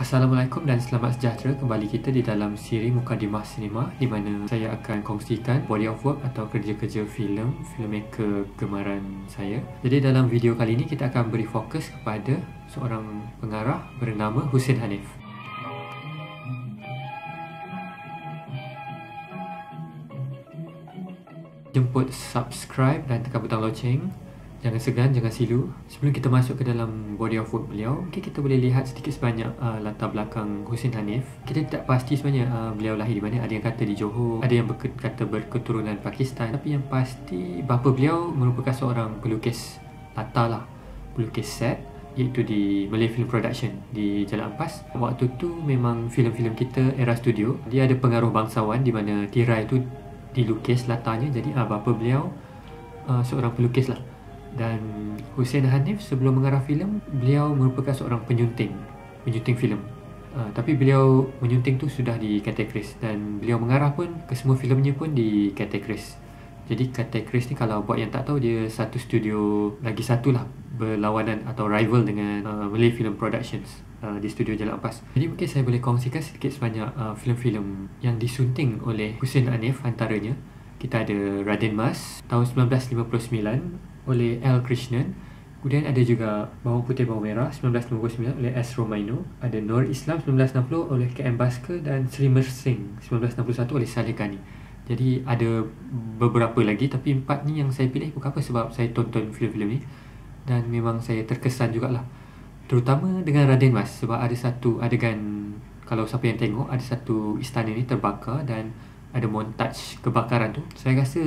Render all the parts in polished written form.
Assalamualaikum dan selamat sejahtera. Kembali kita di dalam siri Mukadimah Cinema, di mana saya akan kongsikan body of work atau kerja-kerja filmmaker gemaran saya. Jadi dalam video kali ini kita akan beri fokus kepada seorang pengarah bernama Hussein Hanif. Jemput subscribe dan tekan butang loceng. Jangan segan, jangan silu. Sebelum kita masuk ke dalam body of work beliau, mungkin kita boleh lihat sedikit sebanyak latar belakang Hussein Hanif. Kita tidak pasti sebenarnya beliau lahir di mana. Ada yang kata di Johor, ada yang kata berketurunan Pakistan. Tapi yang pasti bapa beliau merupakan seorang pelukis latar lah, pelukis set, iaitu di Malay Film Production di Jalan Ampas. Waktu tu memang filem-filem kita era studio, dia ada pengaruh bangsawan di mana tirai tu dilukis latarnya. Jadi bapa beliau seorang pelukis lah. Dan Hussein Hanif sebelum mengarah filem, beliau merupakan seorang penyunting filem. Tapi beliau menyunting tu sudah di Cathay Chris, dan beliau mengarah pun ke semua filemnya pun di Cathay Chris. Jadi Cathay Chris ni, kalau buat yang tak tahu, dia satu studio lagi satu lah, berlawanan atau rival dengan Malay Film Productions di studio Jalan Ampas. Jadi mungkin saya boleh kongsikan sedikit sebanyak filem-filem yang disunting oleh Hussein Hanif. Antaranya kita ada Raden Mas tahun 1959 oleh L. Krishnan. Kemudian ada juga Bawang Putih Bawang Merah 1959 oleh S. Romaino. Ada Nur Islam 1960 oleh K.M. Basker dan Sri Mersing 1961 oleh Saleh Ghani. Jadi ada beberapa lagi, tapi 4 ni yang saya pilih bukan apa sebab saya tonton filem-filem ni dan memang saya terkesan jugalah, terutama dengan Raden Mas, sebab ada satu adegan, kalau siapa yang tengok, ada satu istana ni terbakar dan ada montaj kebakaran tu. Saya rasa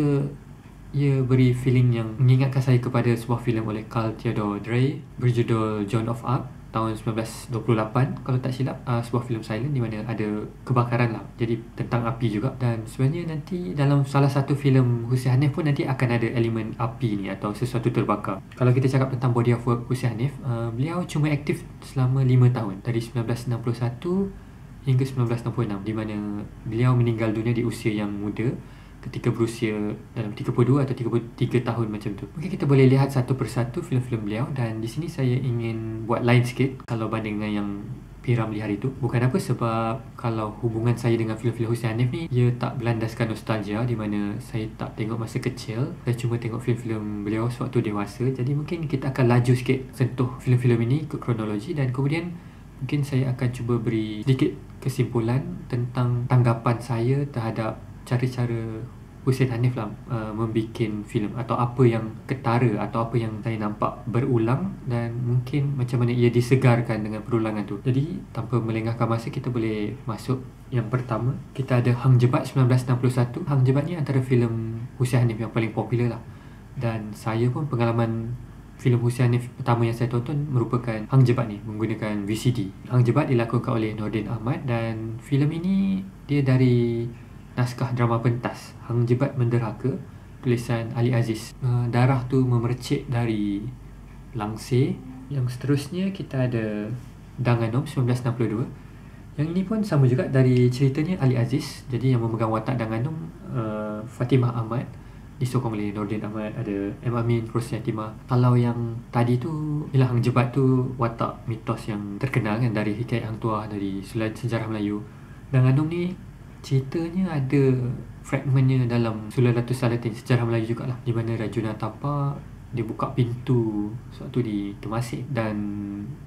ia beri feeling yang mengingatkan saya kepada sebuah filem oleh Carl Theodor Dreyer berjudul Joan of Arc tahun 1928 kalau tak silap. Sebuah filem silent di mana ada kebakaran lah, jadi tentang api juga. Dan sebenarnya nanti dalam salah satu filem Hussein Hanif pun nanti akan ada elemen api ni atau sesuatu terbakar. Kalau kita cakap tentang body of work Hussein Hanif, beliau cuma aktif selama 5 tahun, dari 1961 hingga 1966, di mana beliau meninggal dunia di usia yang muda ketika berusia dalam 32 atau 33 tahun macam tu. Mungkin kita boleh lihat satu persatu filem-filem beliau, dan di sini saya ingin buat lain sikit kalau banding dengan yang P.Ramlee hari tu. Bukan apa, sebab kalau hubungan saya dengan filem-filem Hussein Hanif ni, ia tak berlandaskan nostalgia, di mana saya tak tengok masa kecil, saya cuma tengok filem-filem beliau sewaktu dewasa. Jadi mungkin kita akan laju sikit sentuh filem-filem ini ke kronologi, dan kemudian mungkin saya akan cuba beri sedikit kesimpulan tentang tanggapan saya terhadap cara-cara Hussein Hanif lah membuat filem, atau apa yang ketara atau apa yang saya nampak berulang, dan mungkin macam mana ia disegarkan dengan perulangan tu. Jadi tanpa melengahkan masa, kita boleh masuk yang pertama. Kita ada Hang Jebat 1961. Hang Jebat ni antara filem Hussein Hanif yang paling popular lah, dan saya pun pengalaman filem Hussein Hanif pertama yang saya tonton merupakan Hang Jebat ni, menggunakan VCD. Hang Jebat dilakonkan oleh Nordin Ahmad, dan filem ini dia dari naskah drama pentas Hang Jebat Menderhaka, tulisan Ali Aziz. Darah tu Memercik dari Langsir. Yang seterusnya kita ada Danganum 1962. Yang ini pun sama juga, dari ceritanya Ali Aziz. Jadi yang memegang watak Danganum Fatimah Ahmad, disokong oleh Nordin Ahmad, ada M. Amin, Rosy Yatimah. Kalau yang tadi tu, ialah Hang Jebat tu watak mitos yang terkenal kan, dari hikayat Hang Tuah, dari sejarah Melayu. Danganum ni ceritanya ada fragmentnya dalam Sulalatul Salatin, sejarah Melayu jugalah, di mana Rajuna Tapa dia buka pintu sewaktu di Temasek dan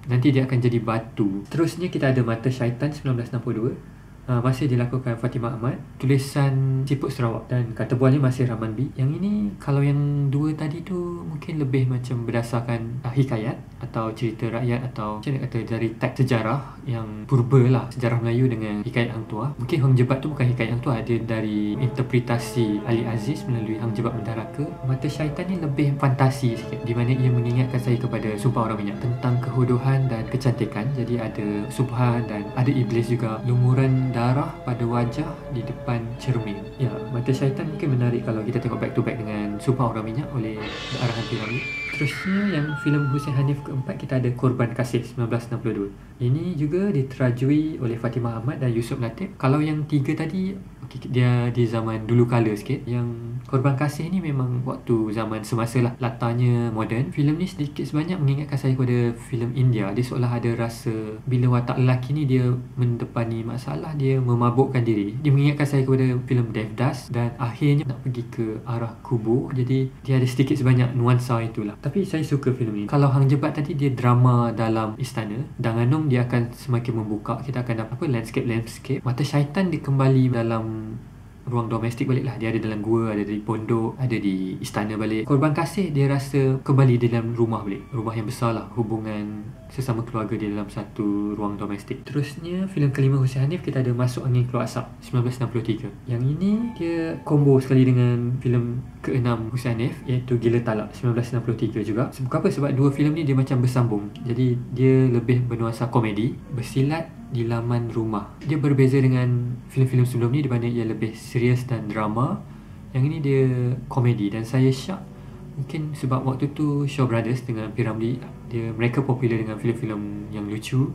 nanti dia akan jadi batu. Terusnya kita ada Mata Syaitan 1962. Masih dilakukan Fatimah Ahmad, tulisan Siput Sarawak, dan kata bualnya masih Rahman B. Yang ini, kalau yang dua tadi tu mungkin lebih macam berdasarkan hikayat atau cerita rakyat, atau macam mana kata, dari teks sejarah yang purba lah, sejarah Melayu dengan hikayat Hang Tuah. Mungkin Hang Jebat tu bukan hikayat Hang Tuah, dia dari interpretasi Ali Aziz melalui Hang Jebat Menderhaka. Mata Syaitan ni lebih fantasi sikit, di mana ia mengingatkan saya kepada Sumpah Orang Minyak tentang kehuduhan dan kecantikan. Jadi ada subhan dan ada iblis juga, lumuran darah pada wajah di depan cermin. Ya, Mata Syaitan mungkin menarik kalau kita tengok back to back dengan Sumpah Orang Minyak oleh arahan P.Ramlee. Seterusnya yang filem Hussein Hanif keempat, kita ada Korban Kasih 1962. Ini juga diterajui oleh Fatimah Ahmad dan Yusuf Latif. Kalau yang tiga tadi, dia di zaman dulu kala sikit. Yang Korban Kasih ni memang waktu zaman semasa lah, latarnya moden. Filem ni sedikit sebanyak mengingatkan saya kepada filem India. Dia seolah ada rasa bila watak lelaki ni dia mendepani masalah, dia memabukkan diri. Dia mengingatkan saya kepada filem Devdas dan akhirnya nak pergi ke arah kubur. Jadi dia ada sedikit sebanyak nuansa itulah. Tapi saya suka filem ni. Kalau Hang Jebat tadi dia drama dalam istana, Danganong dia akan semakin membuka. Kita akan dapat apa, landscape. Mata Syaitan dia kembali dalam ruang domestik balik lah. Dia ada dalam gua, ada di pondok, ada di istana balik. Korban Kasih dia rasa kembali di dalam rumah balik, rumah yang besar lah, hubungan sesama keluarga dia dalam satu ruang domestik. Terusnya filem kelima Hussein Hanif, kita ada Masuk Angin Keluar Asap 1963. Yang ini dia combo sekali dengan filem keenam Hussein Hanif, iaitu Gila Talak 1963 juga. Sebab apa? Sebab dua filem ni dia macam bersambung. Jadi dia lebih bernuansa komedi, bersilat di laman rumah. Dia berbeza dengan filem-filem sebelum ni di mana ia lebih serius dan drama. Yang ini dia komedi dan saya syak mungkin sebab waktu tu Shaw Brothers dengan P. Ramlee, mereka popular dengan filem-filem yang lucu.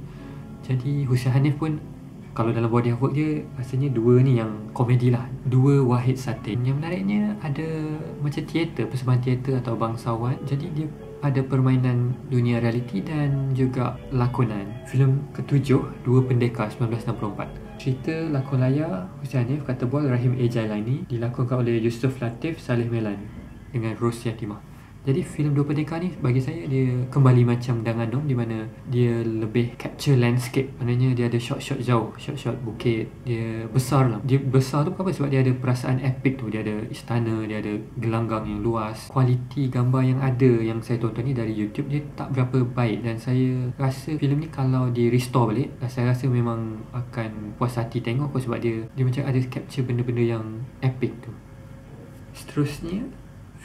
Jadi Hussein Hanif pun kalau dalam body of work dia rasanya dua ni yang komedi lah, dua wahid satin. Yang menariknya ada macam teater, persembahan teater atau bangsawan. Jadi dia ada permainan dunia realiti dan juga lakonan. Filem ketujuh, Dua Pendekar 1964. Cerita lakon layar Hussein Hanif, kata bual Rahim A. Jailani, dilakonkan oleh Yusuf Latif, Saleh Melan dengan Ros Yatimah. Jadi filem Dua Pendekar ni bagi saya dia kembali macam Danganong, di mana dia lebih capture landscape. Maknanya dia ada shot-shot jauh, shot-shot bukit. Dia besar lah. Dia besar tu apa? Sebab dia ada perasaan epic tu. Dia ada istana, dia ada gelanggang yang luas. Kualiti gambar yang ada yang saya tonton ni dari YouTube, dia tak berapa baik. Dan saya rasa filem ni kalau di restore balik, saya rasa memang akan puas hati tengok apa, sebab dia macam ada capture benda-benda yang epic tu. Seterusnya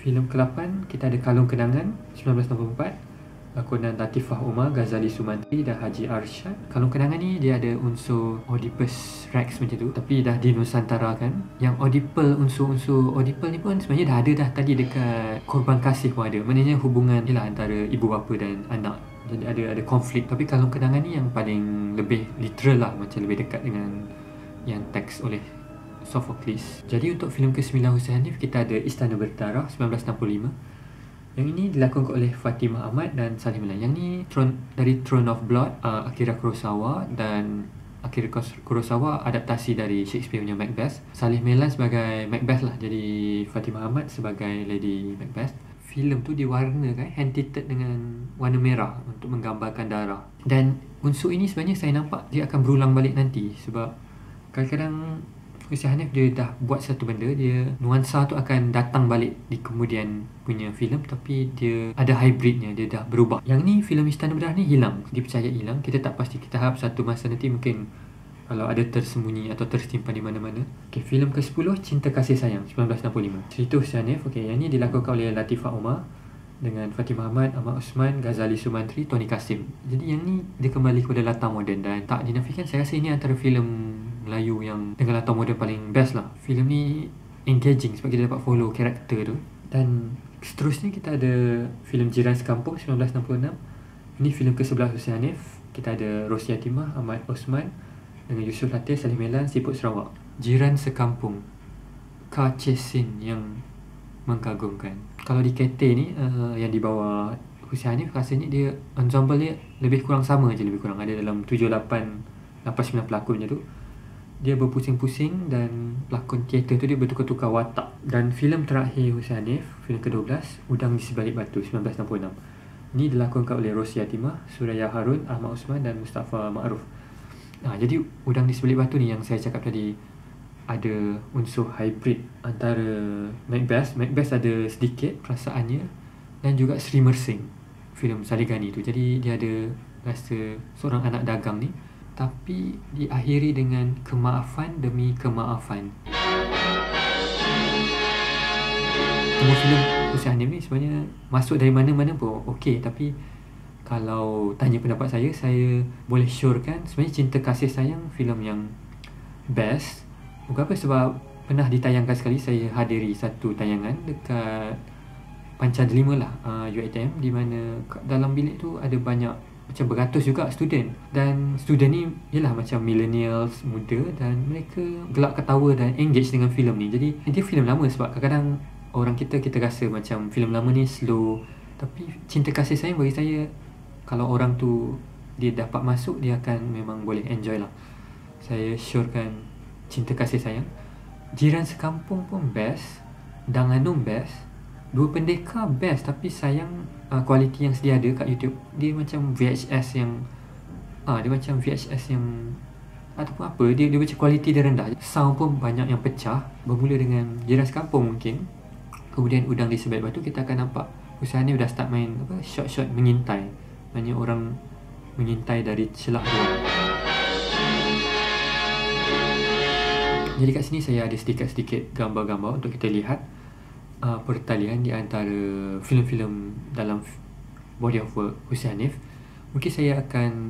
filem ke-8, kita ada Kalung Kenangan 1964, lakonan Latifah Umar, Ghazali Sumantri dan Haji Arsyad. Kalung Kenangan ni dia ada unsur Oedipus Rex macam tu, tapi dah dinusantarakan. Yang unsur-unsur Oedipal ni pun sebenarnya dah ada dah tadi dekat Korban Kasih pun ada. Maknanya hubungan ialah antara ibu bapa dan anak. Jadi ada konflik. Tapi Kalung Kenangan ni yang paling lebih literal lah, macam lebih dekat dengan yang teks oleh Sophocles. Jadi untuk filem ke-9 Hussein Hanif, kita ada Istana Berdarah 1965. Yang ini dilakonkan oleh Fatimah Ahmad dan Saleh Melan. Yang ni dari Throne of Blood, Akira Kurosawa, dan Akira Kurosawa adaptasi dari Shakespeare punya Macbeth. Saleh Melan sebagai Macbeth lah, jadi Fatimah Ahmad sebagai Lady Macbeth. Filem tu diwarnakan hand-tinted dengan warna merah untuk menggambarkan darah. Dan unsur ini sebenarnya saya nampak dia akan berulang balik nanti, sebab kadang-kadang Hussein Hanif dia dah buat satu benda, dia nuansa tu akan datang balik di kemudian punya filem, tapi dia ada hybridnya, dia dah berubah. Yang ni filem Istana Berdarah ni hilang, dipercaya hilang. Kita tak pasti, kita harap satu masa nanti mungkin kalau ada tersembunyi atau tersimpan di mana-mana. Okey, filem ke-10 Cinta Kasih Sayang 1965. Cerita Hussein Hanif. Okey, yang ni dilakonkan oleh Latifah Umar dengan Fatimah Ahmad, Ahmad Osman, Ghazali Sumantri, Tony Kasim. Jadi yang ni dia kembali kepada latar moden dan tak dinafikan, saya rasa ini antara filem Melayu yang dengan latar moden paling best lah. Filem ni engaging sebab kita dapat follow karakter tu. Dan seterusnya kita ada filem Jiran Sekampung 1966. Ini filem ke-11 Hussein Hanif. Kita ada Ros Yatimah, Ahmad Osman dengan Yusuf Latif, Saleh Melan, Siput Sarawak. Jiran Sekampung, car chase scene yang mengagumkan. Kalau di KT ni yang di bawah Hussein Hanif, rasanya dia ensemble dia lebih kurang sama je, lebih kurang ada dalam 7-8 9 pelakon je tu. Dia berpusing-pusing dan pelakon teater tu dia bertukar-tukar watak. Dan filem terakhir Hussein Hanif, filem ke-12, Udang di Sebalik Batu 1966. Ini dilakonkan oleh Ros Yatimah, Suraya Harun, Ahmad Osman dan Mustafa Ma'ruf. Jadi Udang di Sebalik Batu ni yang saya cakap tadi, ada unsur hybrid antara Macbeth ada sedikit perasaannya, dan juga Sri Mersing, filem Saligani tu. Jadi dia ada rasa seorang anak dagang ni, tapi diakhiri dengan kemaafan demi kemaafan. Semua filem Hussein Hanif ni sebenarnya masuk dari mana-mana pun okey, tapi kalau tanya pendapat saya boleh syorkan sebenarnya Cinta Kasih Sayang filem yang best. Bukan apa, sebab pernah ditayangkan sekali, saya hadiri satu tayangan dekat panca delima lah UiTM, di mana dalam bilik tu ada banyak macam beratus juga student, dan student ni ialah macam millennials muda, dan mereka gelak ketawa dan engage dengan filem ni. Jadi dia filem lama, sebab kadang-kadang orang kita rasa macam filem lama ni slow, tapi Cinta Kasih Sayang bagi saya, kalau orang tu dia dapat masuk, dia akan memang boleh enjoy lah. Saya syorkan Cinta Kasih Sayang. Jiran Sekampung pun best, Danganum best, Dua Pendekar best, tapi sayang kualiti yang sedia ada kat YouTube dia macam VHS yang dia macam VHS yang ataupun apa, dia macam kualiti dia rendah, sound pun banyak yang pecah. Bermula dengan Jiran Sekampung mungkin, kemudian Udang di Sebaik Batu, kita akan nampak usaha ni dah start main shot-shot mengintai, maknanya orang mengintai dari celak dia. Jadi kat sini saya ada sedikit-sedikit gambar-gambar untuk kita lihat pertalian di antara filem-filem dalam body of work Hussein Hanif. Mungkin saya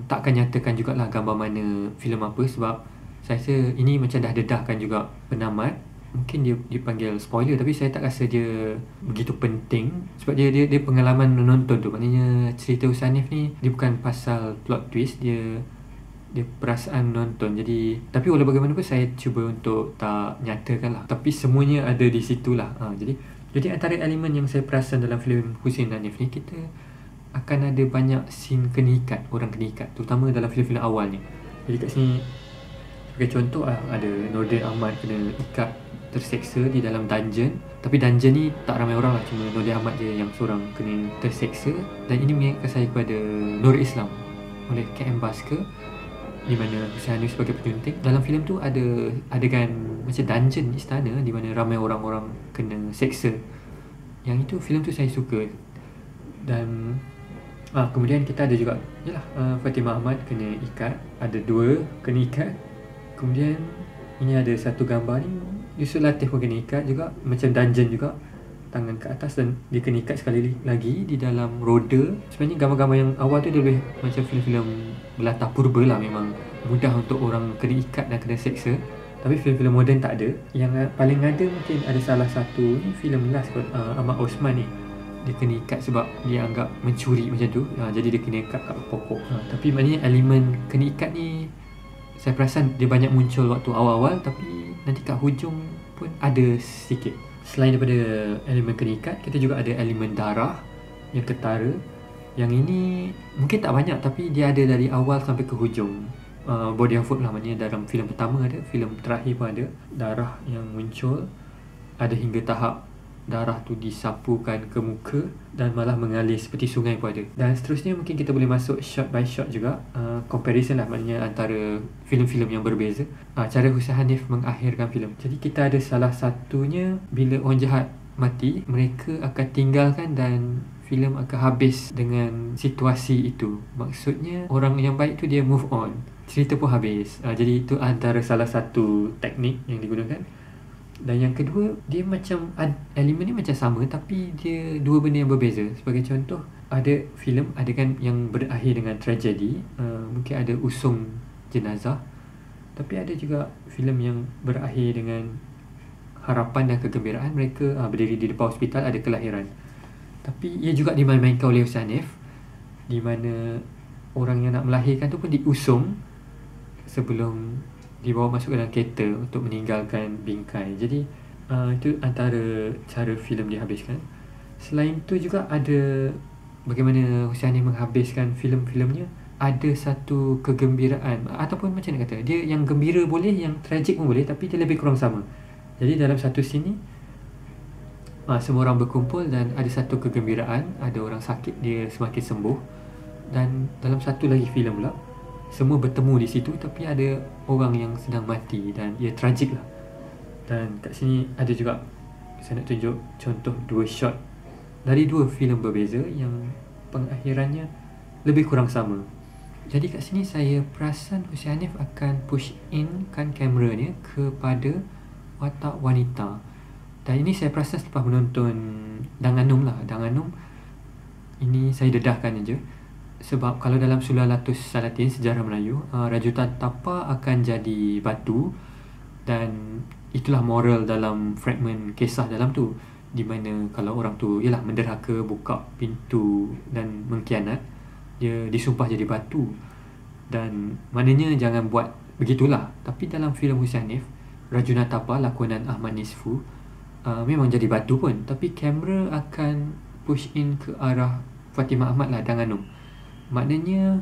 takkan nyatakan jugalah gambar mana filem apa, sebab saya rasa ini macam dah dedahkan juga penamat. Mungkin dia dipanggil spoiler, tapi saya tak rasa dia begitu penting, sebab dia pengalaman menonton tu. Maknanya cerita Hussein Hanif ni dia bukan pasal plot twist, dia perasaan menonton. Jadi tapi walau bagaimanapun saya cuba untuk tak nyatakan lah, tapi semuanya ada di situ lah. Jadi antara elemen yang saya perasan dalam filem Hussein Hanif ni, kita akan ada banyak scene kena ikat, orang kena ikat, terutama dalam filem-filem awal ni. Jadi kat sini sebagai contoh ada Nordin Ahmad kena ikat terseksa di dalam dungeon, tapi dungeon ni tak ramai orang lah, cuma Nordin Ahmad je yang seorang kena terseksa. Dan ini mengingatkan saya kepada Nur Islam oleh KM Basker, di mana Hussein Hanif sebagai penyunting. Dalam filem tu ada adegan macam dungeon istana di mana ramai orang-orang kena seksa. Yang itu filem tu saya suka. Dan kemudian kita ada juga Fatimah Ahmad kena ikat, ada 2 kena ikat. Kemudian ini ada satu gambar ni, Yusuf Latif pun kena ikat juga, macam dungeon juga, tangan ke atas, dan dia kena ikat sekali lagi di dalam roda. Sebenarnya gambar-gambar yang awal tu dia lebih macam filem-filem berlatar purba lah, memang mudah untuk orang kena ikat dan kena seksa. Tapi filem-filem moden tak ada. Yang paling ada mungkin ada salah satu ni filem Last Ahmad Osman ni, dia kena ikat sebab dia anggap mencuri macam tu, jadi dia kena ikat kat pokok. Tapi maknanya elemen kena ikat ni saya perasan dia banyak muncul waktu awal-awal, tapi nanti kat hujung pun ada sikit. Selain daripada elemen kena ikat, kita juga ada elemen darah yang ketara. Yang ini mungkin tak banyak, tapi dia ada dari awal sampai ke hujung body of work lah. Maknanya dalam filem pertama ada, filem terakhir pun ada darah yang muncul. Ada hingga tahap darah tu disapukan ke muka dan malah mengalir seperti sungai pun ada. Dan seterusnya mungkin kita boleh masuk shot by shot juga, comparison lah, maknanya antara filem-filem yang berbeza, cara Hussein Hanif mengakhirkan filem. Jadi kita ada salah satunya, bila orang jahat mati, mereka akan tinggalkan dan filem akan habis dengan situasi itu. Maksudnya orang yang baik tu dia move on, cerita pun habis. Jadi itu antara salah satu teknik yang digunakan. Dan yang kedua, dia macam elemen ni macam sama, tapi dia 2 benda yang berbeza. Sebagai contoh, ada filem adegan yang berakhir dengan tragedi, mungkin ada usung jenazah. Tapi ada juga filem yang berakhir dengan harapan dan kegembiraan. Mereka berdiri di depan hospital, ada kelahiran. Tapi ia juga dimain-mainkan oleh Hussein Hanif, di mana orang yang nak melahirkan tu pun diusung sebelum dibawa masuk ke dalam kereta untuk meninggalkan bingkai. Jadi itu antara cara filem dihabiskan. Selain tu juga ada bagaimana Hussein Hanif menghabiskan filem-filemnya. Ada satu kegembiraan, ataupun macam nak kata, dia yang gembira boleh, yang tragic pun boleh, tapi dia lebih kurang sama. Jadi dalam satu scene ni semua orang berkumpul dan ada satu kegembiraan, ada orang sakit, dia semakin sembuh. Dan dalam satu lagi filem pula, semua bertemu di situ, tapi ada orang yang sedang mati dan ia tragik lah. Dan kat sini ada juga, saya nak tunjuk contoh 2 shot dari 2 filem berbeza yang pengakhirannya lebih kurang sama. Jadi kat sini saya perasan Hussein Hanif akan push in kan kameranya kepada watak wanita. Dan ini saya perasan selepas menonton Danganum lah. Danganum ini saya dedahkan aja. Sebab kalau dalam Sulalatus Salatin, sejarah Melayu, rajutan tapa akan jadi batu, dan itulah moral dalam fragmen kisah dalam tu. di mana kalau orang tu ialah menderhaka, buka pintu dan mengkhianat, dia disumpah jadi batu. Dan maknanya jangan buat begitulah. Tapi dalam filem Hussein Hanif, Rajuna Tapa lakonan Ahmad Nisfu memang jadi batu pun, tapi kamera akan push in ke arah Fatimah Ahmad lah dan Anum. Maknanya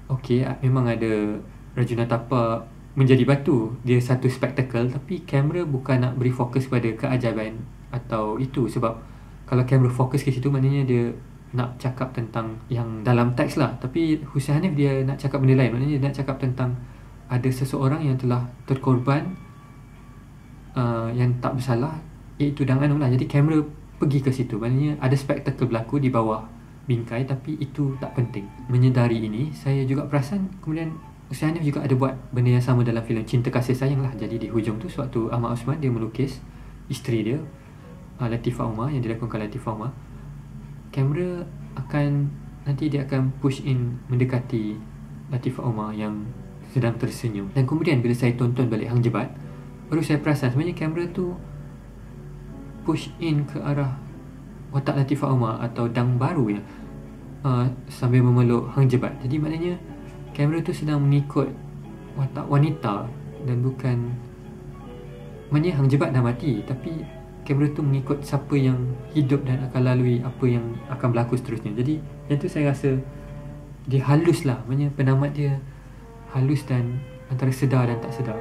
okey, memang ada Rajuna Tapa menjadi batu, dia satu spektakel, tapi kamera bukan nak beri fokus pada keajaiban atau itu. Sebab kalau kamera fokus ke situ, maknanya dia nak cakap tentang yang dalam teks lah. Tapi Hussein Hanif dia nak cakap benda lain. Maknanya dia nak cakap tentang ada seseorang yang telah terkorban, yang tak bersalah, iaitu Dang Anum lah. Jadi kamera pergi ke situ, maknanya ada spektakel berlaku di bawah bingkai, tapi itu tak penting. Menyedari ini, saya juga perasan kemudian Hussein Hanif juga ada buat benda yang sama dalam filem Cinta Kasih Sayang lah. Jadi di hujung tu, sewaktu Ahmad Osman dia melukis isteri dia, Latifah Umar, yang dilakonkan Latifah Umar, kamera akan nanti dia akan push in mendekati Latifah Umar yang sedang tersenyum. Dan kemudian bila saya tonton balik Hang Jebat, baru saya perasan sebenarnya kamera tu push in ke arah watak Latifah Umar atau Dang baru ya, sambil memeluk Hang Jebat. Jadi maknanya kamera tu sedang mengikut watak wanita dan bukan, maknanya Hang Jebat dah mati, tapi kamera tu mengikut siapa yang hidup dan akan lalui apa yang akan berlaku seterusnya. Jadi yang tu saya rasa dia halus lah, maknanya penamat dia halus dan antara sedar dan tak sedar.